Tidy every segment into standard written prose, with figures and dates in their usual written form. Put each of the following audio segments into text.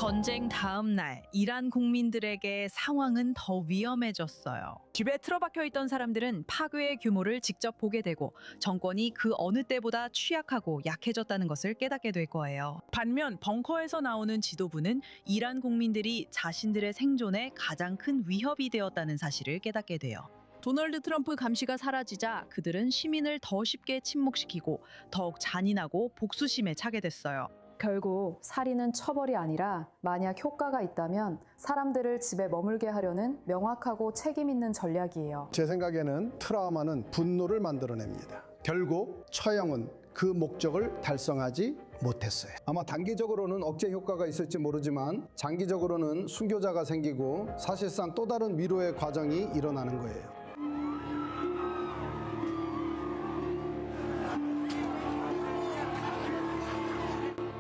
전쟁 다음 날 이란 국민들에게 상황은 더 위험해졌어요. 집에 틀어박혀 있던 사람들은 파괴의 규모를 직접 보게 되고 정권이 그 어느 때보다 취약하고 약해졌다는 것을 깨닫게 될 거예요. 반면 벙커에서 나오는 지도부는 이란 국민들이 자신들의 생존에 가장 큰 위협이 되었다는 사실을 깨닫게 돼요. 도널드 트럼프 감시가 사라지자 그들은 시민을 더 쉽게 침묵시키고 더욱 잔인하고 복수심에 차게 됐어요. 결국 살인은 처벌이 아니라 만약 효과가 있다면 사람들을 집에 머물게 하려는 명확하고 책임 있는 전략이에요. 제 생각에는 트라우마는 분노를 만들어냅니다. 결국 처형은 그 목적을 달성하지 못했어요. 아마 단기적으로는 억제 효과가 있을지 모르지만 장기적으로는 순교자가 생기고 사실상 또 다른 위로의 과정이 일어나는 거예요.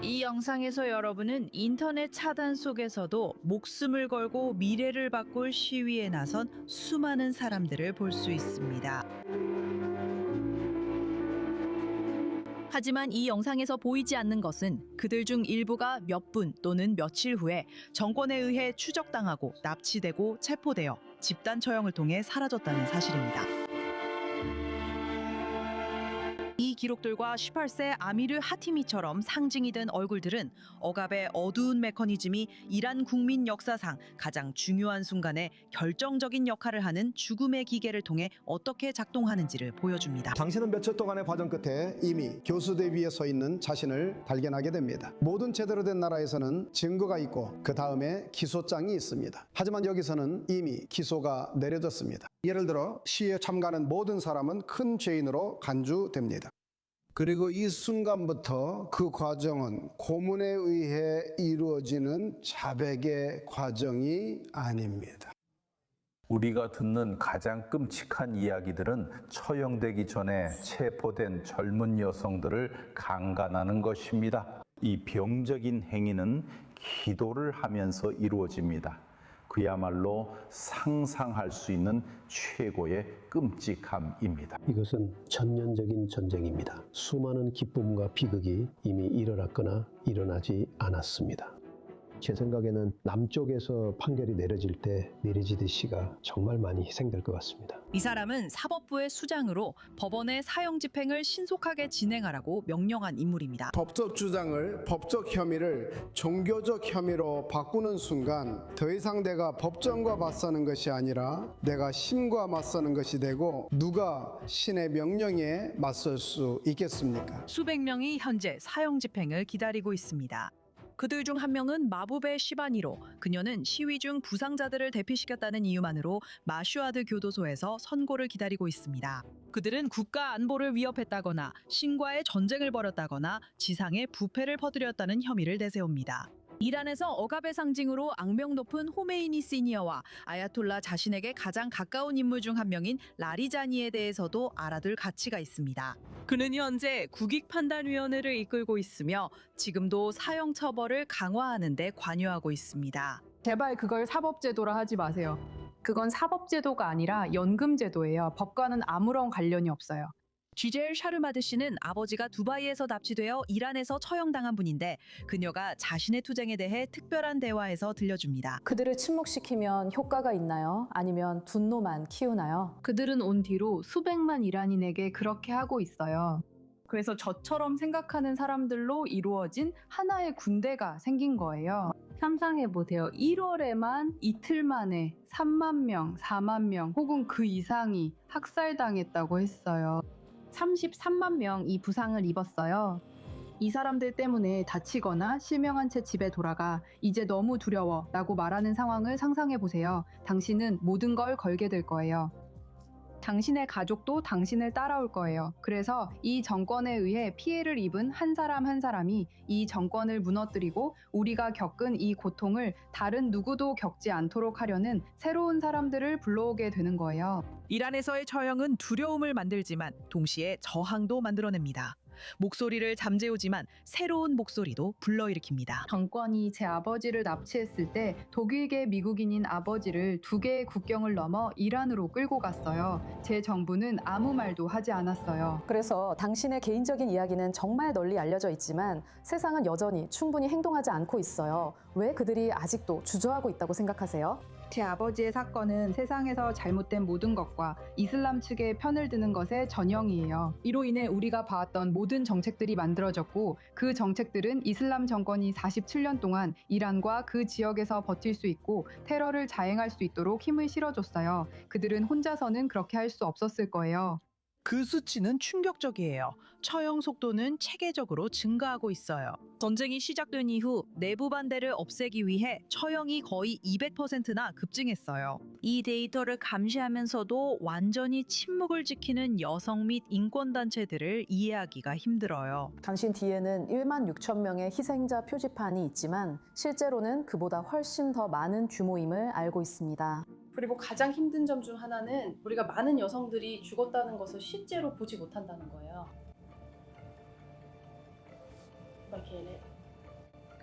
이 영상에서 여러분은 인터넷 차단 속에서도 목숨을 걸고 미래를 바꿀 시위에 나선 수많은 사람들을 볼 수 있습니다. 하지만 이 영상에서 보이지 않는 것은 그들 중 일부가 몇 분 또는 며칠 후에 정권에 의해 추적당하고 납치되고 체포되어 집단 처형을 통해 사라졌다는 사실입니다. 이 기록들과 18세 아미르 하티미처럼 상징이 된 얼굴들은 억압의 어두운 메커니즘이 이란 국민 역사상 가장 중요한 순간에 결정적인 역할을 하는 죽음의 기계를 통해 어떻게 작동하는지를 보여줍니다. 당신은 며칠 동안의 과정 끝에 이미 교수대 위에 서 있는 자신을 발견하게 됩니다. 모든 제대로 된 나라에서는 증거가 있고 그 다음에 기소장이 있습니다. 하지만 여기서는 이미 기소가 내려졌습니다. 예를 들어 시위에 참가하는 모든 사람은 큰 죄인으로 간주됩니다. 그리고 이 순간부터 그 과정은 고문에 의해 이루어지는 자백의 과정이 아닙니다. 우리가 듣는 가장 끔찍한 이야기들은 처형되기 전에 체포된 젊은 여성들을 강간하는 것입니다. 이 병적인 행위는 기도를 하면서 이루어집니다. 그야말로 상상할 수 있는 최고의 끔찍함입니다. 이것은 천년적인 전쟁입니다. 수많은 기쁨과 비극이 이미 일어났거나 일어나지 않았습니다. 제 생각에는 남쪽에서 판결이 내려질 때 내려지듯이가 정말 많이 희생될 것 같습니다. 이 사람은 사법부의 수장으로 법원의 사형 집행을 신속하게 진행하라고 명령한 인물입니다. 법적 주장을 법적 혐의를 종교적 혐의로 바꾸는 순간 더 이상 내가 법정과 맞서는 것이 아니라 내가 신과 맞서는 것이 되고 누가 신의 명령에 맞설 수 있겠습니까? 수백 명이 현재 사형 집행을 기다리고 있습니다. 그들 중 한 명은 마부베 시바니로, 그녀는 시위 중 부상자들을 대피시켰다는 이유만으로 마슈아드 교도소에서 선고를 기다리고 있습니다. 그들은 국가 안보를 위협했다거나 신과의 전쟁을 벌였다거나 지상에 부패를 퍼뜨렸다는 혐의를 내세웁니다. 이란에서 억압의 상징으로 악명 높은 호메이니 시니어와 아야톨라 자신에게 가장 가까운 인물 중 한 명인 라리자니에 대해서도 알아둘 가치가 있습니다. 그는 현재 국익판단위원회를 이끌고 있으며 지금도 사형 처벌을 강화하는 데 관여하고 있습니다. 제발 그걸 사법제도라 하지 마세요. 그건 사법제도가 아니라 연금제도예요. 법과는 아무런 관련이 없어요. 쥐젤 샤르마드 씨는 아버지가 두바이에서 납치되어 이란에서 처형당한 분인데 그녀가 자신의 투쟁에 대해 특별한 대화에서 들려줍니다. 그들을 침묵시키면 효과가 있나요? 아니면 분노만 키우나요? 그들은 온 뒤로 수백만 이란인에게 그렇게 하고 있어요. 그래서 저처럼 생각하는 사람들로 이루어진 하나의 군대가 생긴 거예요. 상상해보세요. 1월에만 이틀 만에 3만 명, 4만 명 혹은 그 이상이 학살당했다고 했어요. 33만 명이 부상을 입었어요. 이 사람들 때문에 다치거나 실명한 채 집에 돌아가 이제 너무 두려워 라고 말하는 상황을 상상해보세요. 당신은 모든 걸 걸게 될 거예요. 당신의 가족도 당신을 따라올 거예요. 그래서 이 정권에 의해 피해를 입은 한 사람 한 사람이 이 정권을 무너뜨리고 우리가 겪은 이 고통을 다른 누구도 겪지 않도록 하려는 새로운 사람들을 불러오게 되는 거예요. 이란에서의 처형은 두려움을 만들지만 동시에 저항도 만들어냅니다. 목소리를 잠재우지만 새로운 목소리도 불러일으킵니다. 정권이 제 아버지를 납치했을 때 독일계 미국인인 아버지를 2개의 국경을 넘어 이란으로 끌고 갔어요. 제 정부는 아무 말도 하지 않았어요. 그래서 당신의 개인적인 이야기는 정말 널리 알려져 있지만 세상은 여전히 충분히 행동하지 않고 있어요. 왜 그들이 아직도 주저하고 있다고 생각하세요? 제 아버지의 사건은 세상에서 잘못된 모든 것과 이슬람 측의 편을 드는 것의 전형이에요. 이로 인해 우리가 봐왔던 모든 정책들이 만들어졌고 그 정책들은 이슬람 정권이 47년 동안 이란과 그 지역에서 버틸 수 있고 테러를 자행할 수 있도록 힘을 실어줬어요. 그들은 혼자서는 그렇게 할 수 없었을 거예요. 그 수치는 충격적이에요. 처형 속도는 체계적으로 증가하고 있어요. 전쟁이 시작된 이후 내부 반대를 없애기 위해 처형이 거의 200%나 급증했어요. 이 데이터를 감시하면서도 완전히 침묵을 지키는 여성 및 인권단체들을 이해하기가 힘들어요. 당신 뒤에는 1만 6천 명의 희생자 표지판이 있지만 실제로는 그보다 훨씬 더 많은 규모임을 알고 있습니다. 그리고 가장 힘든 점 중 하나는 우리가 많은 여성들이 죽었다는 것을 실제로 보지 못한다는 거예요.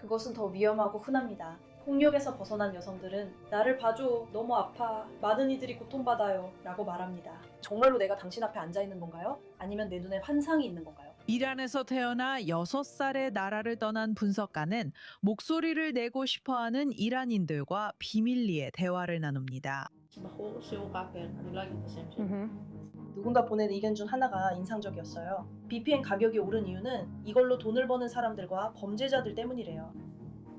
그것은 더 위험하고 흔합니다. 폭력에서 벗어난 여성들은 나를 봐줘, 너무 아파, 많은 이들이 고통받아요 라고 말합니다. 정말로 내가 당신 앞에 앉아있는 건가요? 아니면 내 눈에 환상이 있는 건가요? 이란에서 태어나 6살의 나라를 떠난 분석가는 목소리를 내고 싶어하는 이란인들과 비밀리에 대화를 나눕니다. 누군가 보낸 의견 중 하나가 인상적이었어요. VPN 가격이 오른 이유는 이걸로 돈을 버는 사람들과 범죄자들 때문이래요.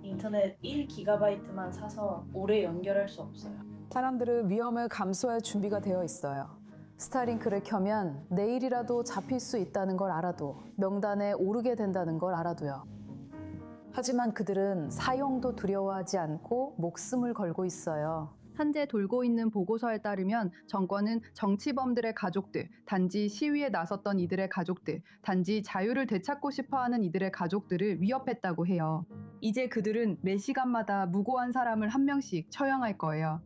인터넷 1GB만 사서 오래 연결할 수 없어요. 사람들은 위험을 감수할 준비가 되어 있어요. 스타링크를 켜면 내일이라도 잡힐 수 있다는 걸 알아도 명단에 오르게 된다는 걸 알아도요. 하지만 그들은 사형도 두려워하지 않고 목숨을 걸고 있어요. 현재 돌고 있는 보고서에 따르면 정권은 정치범들의 가족들, 단지 시위에 나섰던 이들의 가족들, 단지 자유를 되찾고 싶어하는 이들의 가족들을 위협했다고 해요. 이제 그들은 매 시간마다 무고한 사람을 한 명씩 처형할 거예요.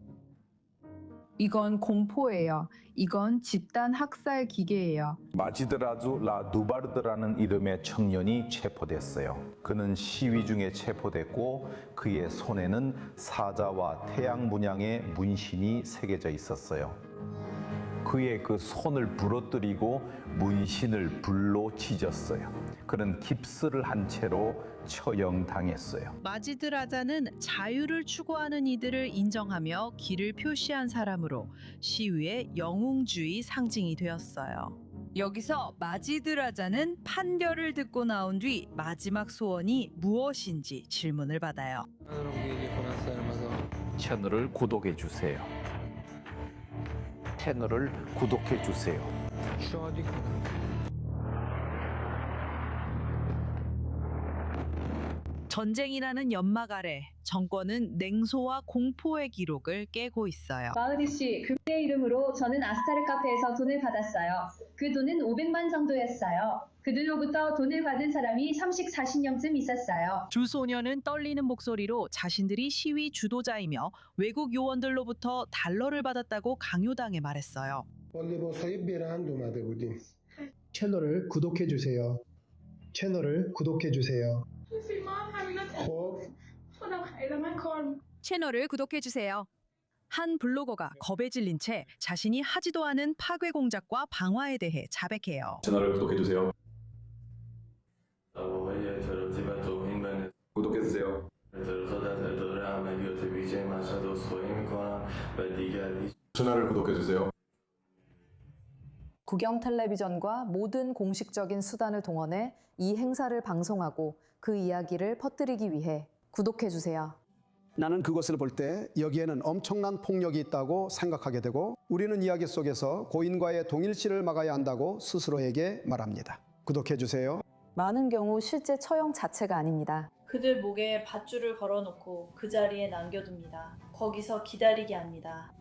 이건 공포예요. 이건 집단 학살 기계예요. 마지드라주 라 누바르드라는 이름의 청년이 체포됐어요. 그는 시위 중에 체포됐고 그의 손에는 사자와 태양 문양의 문신이 새겨져 있었어요. 그의 그 손을 부러뜨리고 문신을 불로 찢었어요. 그는 깁스를 한 채로 처형당했어요. 마지드 라자는 자유를 추구하는 이들을 인정하며 길을 표시한 사람으로 시위의 영웅주의 상징이 되었어요. 여기서 마지드 라자는 판결을 듣고 나온 뒤 마지막 소원이 무엇인지 질문을 받아요. 채널을 구독해 주세요. 채널을 구독해 주세요. 전쟁이 나는 연막 아래 정권은 냉소와 공포의 기록을 깨고 있어요. 마흐디 씨, 그의 이름으로 저는 아스타르 카페에서 돈을 받았어요. 그 돈은 500만 정도였어요. 그들로부터 돈을 받은 사람이 40년쯤 있었어요. 두 소녀는 떨리는 목소리로 자신들이 시위 주도자이며 외국 요원들로부터 달러를 받았다고 강요당해 말했어요. 채널을 구독해 주세요. 채널을 구독해 주세요. 채널을 구독해주세요. 한 블로거가 겁에 질린 채 자신이 하지도 않은 파괴 공작과 방화에 대해 자백해요. 채널을 구독해주세요. 구독해주세요. 채널을 구독해주세요. 국영 텔레비전과 모든 공식적인 수단을 동원해 이 행사를 방송하고 그 이야기를 퍼뜨리기 위해 구독해주세요. 나는 그것을 볼 때 여기에는 엄청난 폭력이 있다고 생각하게 되고 우리는 이야기 속에서 고인과의 동일시를 막아야 한다고 스스로에게 말합니다. 구독해 주세요. 많은 경우 실제 처형 자체가 아닙니다. 그들 목에 밧줄을 걸어놓고 그 자리에 남겨둡니다. 거기서 기다리게 합니다.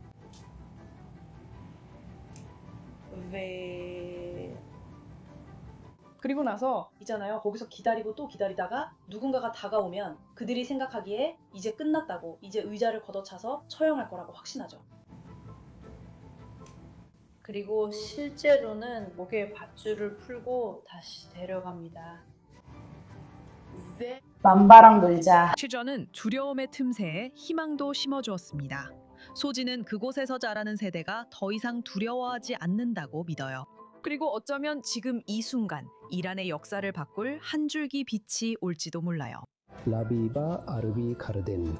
그리고 나서 있잖아요. 거기서 기다리고 또 기다리다가 누군가가 다가오면 그들이 생각하기에 이제 끝났다고, 이제 의자를 걷어차서 처형할 거라고 확신하죠. 그리고 실제로는 목에 밧줄을 풀고 다시 데려갑니다. 만바랑 놀자. 취전은 두려움의 틈새에 희망도 심어주었습니다. 소진은 그곳에서 자라는 세대가 더 이상 두려워하지 않는다고 믿어요. 그리고 어쩌면 지금 이 순간 이란의 역사를 바꿀 한 줄기 빛이 올지도 몰라요. 라비바 아르비 가르덴